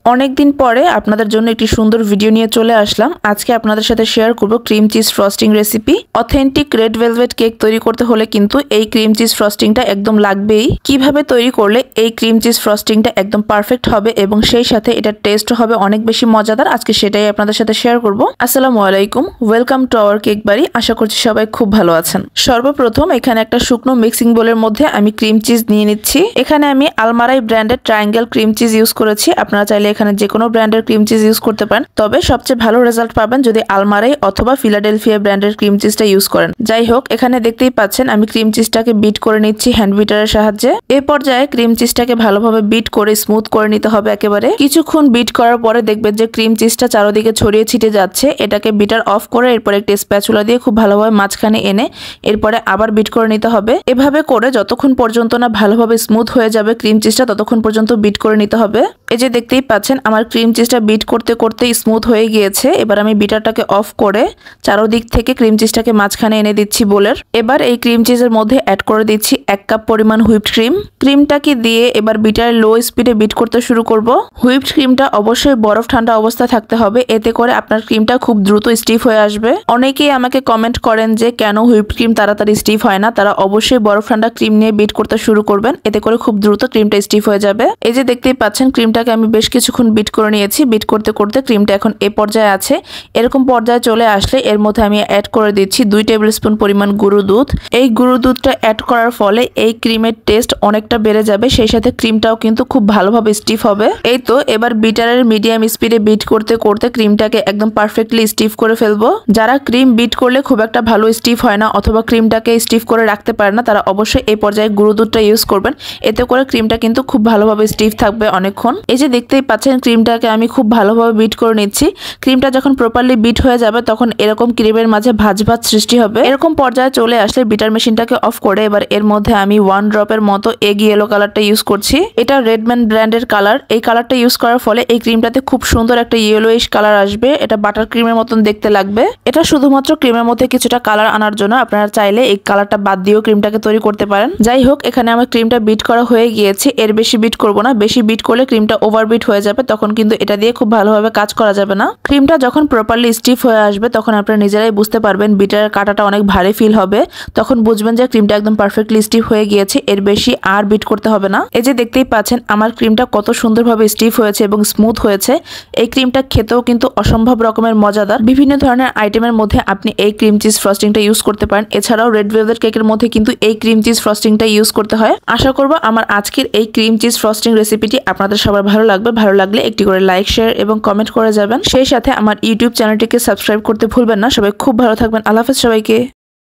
অনেকদিন পরে আপনাদের জন্য একটি সুন্দর ভিডিও নিয়ে চলে আসলাম। আজকে আপনাদের সাথে শেয়ার করব cream cheese frosting recipe. Authentic red velvet cake তৈরি করতে হলে কিন্তু এই ক্রিম চিজ ফ্রস্টিংটা একদম লাগবেই। কিভাবে তৈরি করলে এই ক্রিম চিজ ফ্রস্টিংটা একদম পারফেক্ট হবে এবং সেই সাথে এটার টেস্ট হবে অনেক বেশি মজাদার, আজকে সেটাই আপনাদের সাথে শেয়ার করব। আসসালামু আলাইকুম, ওয়েলকাম টু আওয়ার কেক বাড়ি। আশা করছি সবাই খুব ভালো আছেন। সর্বপ্রথম এখানে একটা শুকনো মিক্সিং বোলের মধ্যে আমি ক্রিম চিজ নিয়ে নিচ্ছি। এখানে আমি আলমারাই ব্র্যান্ডের ট্রায়াঙ্গেল ক্রিম চিজ ইউজ করেছি। আপনারা চাইলে এখানে যে কোনো ব্র্যান্ডের ক্রিম চিজ ইউজ করতে পারেন, তবে সবচেয়ে ভালো রেজাল্ট পাবেন যদি আলমারাই অথবা ফিলাডেলফিয়া ব্র্যান্ডের ক্রিম চিজটা ইউজ করেন। যাই হোক, এখানে দেখতেই পাচ্ছেন আমি ক্রিম চিজটাকে বিট করে নিচ্ছি হ্যান্ড বিটারের সাহায্যে। এই পর্যায়ে ক্রিম চিজটাকে ভালোভাবে বিট করে স্মুথ করে নিতে হবে একেবারে। কিছুক্ষণ বিট করার পরে দেখবেন যে ক্রিম চিজটা চারদিকে ছড়িয়ে ছিটে যাচ্ছে। এটাকে বিটার অফ করে এরপরে একটা স্প্যাচুলা দিয়ে খুব ভালোভাবে মাঝখানে এনে এরপরে আবার বিট করে নিতে হবে। এভাবে করে যতক্ষণ পর্যন্ত না ভালোভাবে স্মুথ হয়ে যাবে ক্রিম চিজটা, ততক্ষণ পর্যন্ত বিট করে নিতে হবে। এই যে দেখতেই পাচ্ছেন আমার ক্রিম চিজটা বিট করতে করতে স্মুথ হয়ে গিয়েছে। এবার আমি বিটারটাকে অফ করে চারদিক থেকে ক্রিম চিজটাকে মাঝখানে এনে দিচ্ছি বোলের। এবার এই ক্রিম চিজের মধ্যে অ্যাড করে দিচ্ছি 1 কাপ পরিমাণ হুইপড ক্রিম। ক্রিমটাকে দিয়ে এবার বিটারে লো স্পিডে বিট করতে শুরু করব। হুইপড ক্রিমটা অবশ্যই বরফ ঠান্ডা অবস্থায় থাকতে হবে, এতে করে আপনার ক্রিমটা খুব দ্রুত স্টিফ হয়ে আসবে। অনেকেই আমাকে কমেন্ট করেন যে কেন হুইপড ক্রিম তাড়াতাড়ি স্টিফ হয় না। তারা অবশ্যই বরফ ঠান্ডা ক্রিম নিয়ে বিট করতে শুরু করবেন, এতে করে খুব দ্রুত ক্রিমটা স্টিফ হয়ে যাবে। এই যে দেখতেই পাচ্ছেন ক্রিমটাকে আমি বেশ কিছুক্ষণ বিট করে নিয়েছি। বিট করতে করতে ক্রিমটা এখন এই পর্যায়ে আছে। এরকম পর্যায়ে চলে আসলে এর মধ্যে আমি অ্যাড করে দিচ্ছি 2 টেবিল স্পুন পরিমাণ গুঁড়ো দুধ। এই গুঁড়ো দুধটা অ্যাড করার ফলে এই ক্রিমের টেস্ট অনেকটা বেড়ে যাবে, সেই সাথে ক্রিমটাও কিন্তু খুব ভালোভাবে স্টিফ হবে। এই তো এবার বিটারের মিডিয়াম স্পিডে বিট করতে করতে ক্রিমটাকে একদম পারফেক্টলি স্টিফ করে ফেলবো। যারা ক্রিম বিট করলে খুব একটা ভালো স্টিফ হয় না অথবা ক্রিমটাকে স্টিফ করে রাখতে পারে না, তারা অবশ্যই এই পর্যায়ে গুঁড়ো দুধটা ইউজ করবেন, এতে করে ক্রিমটা কিন্তু খুব ভালোভাবে স্টিফ থাকবে অনেকক্ষণ। এই যে দেখতেই পাচ্ছেন ক্রিমটাকে আমি খুব ভালোভাবে বিট করে নিচ্ছি। ক্রিমটা যখন প্রপারলি বিট হয়ে যাবে তখন এরকম ক্রিমের মাঝে ভাঁজ ভাঁজ সৃষ্টি হবে। এরকম পর্যায়ে চলে আসলে বিটার মেশিনটাকে অফ করে এবার এর মধ্যে আমি 1 ড্রপের মতো এগ ইয়েলো কালারটা ইউজ করছি। এটা রেডম্যান ব্র্যান্ডের কালার। এই কালারটা ইউজ করার ফলে এই ক্রিমটাতে খুব সুন্দর একটা ইয়েলোইশ কালার আসবে। এটা বাটার ক্রিমের মতন দেখতে লাগবে। এটা শুধুমাত্র ক্রিমের মধ্যে কিছুটা কালার আনার জন্য, আপনারা চাইলে এই কালারটা বাদ দিয়েও ক্রিমটাকে তৈরি করতে পারেন। যাই হোক, এখানে আমার ক্রিমটা বিট করা হয়ে গিয়েছে। এর বেশি বিট করব না, বেশি বিট করলে ক্রিমটা ওভার বিট হয়ে যাবে, তখন কিন্তু এটা দিয়ে খুব ভালোভাবে কাজ করা যাবে না। ক্রিমটা যখন প্রপারলি স্টিফ হয়ে আসবে তখন আপনারা নিজেরাই বুঝতে পারবেন বিটারের কাটাটা অনেক ভারী ফিল হবে। তখন বুঝবেন যে ক্রিমটা একদম পারফেক্টলি স্টিফ হয়ে গিয়েছে, এর বেশি আর বিট করতে হবে না। এই যে দেখতেই পাচ্ছেন আমার ক্রিমটা কত সুন্দরভাবে স্টিফ হয়েছে এবং স্মুথ হয়েছে। এই ক্রিমটা খেতেও কিন্তু অসম্ভব রকমের মজাদার। বিভিন্ন ধরনের আইটেমের মধ্যে আপনি এই ক্রিম চিজ ফ্রস্টিংটা ইউজ করতে পারেন। এছাড়াও রেড ভেলভেট কেকের মধ্যে কিন্তু এই ক্রিম চিজ ফ্রস্টিংটা ইউজ করতে হয়। আশা করব আমার আজকের এই ক্রিম চিজ ফ্রস্টিং রেসিপিটি আপনাদের সবার ভালো লাগবে। ভালো লাগলে একটি করে লাইক, শেয়ার এবং কমেন্ট করে যাবেন। সেই সাথে আমার ইউটিউব চ্যানেলটিকে সাবস্ক্রাইব করতে ভুলবেন না। সবাই খুব ভালো থাকবেন। আল্লাহ হাফেজ সবাইকে।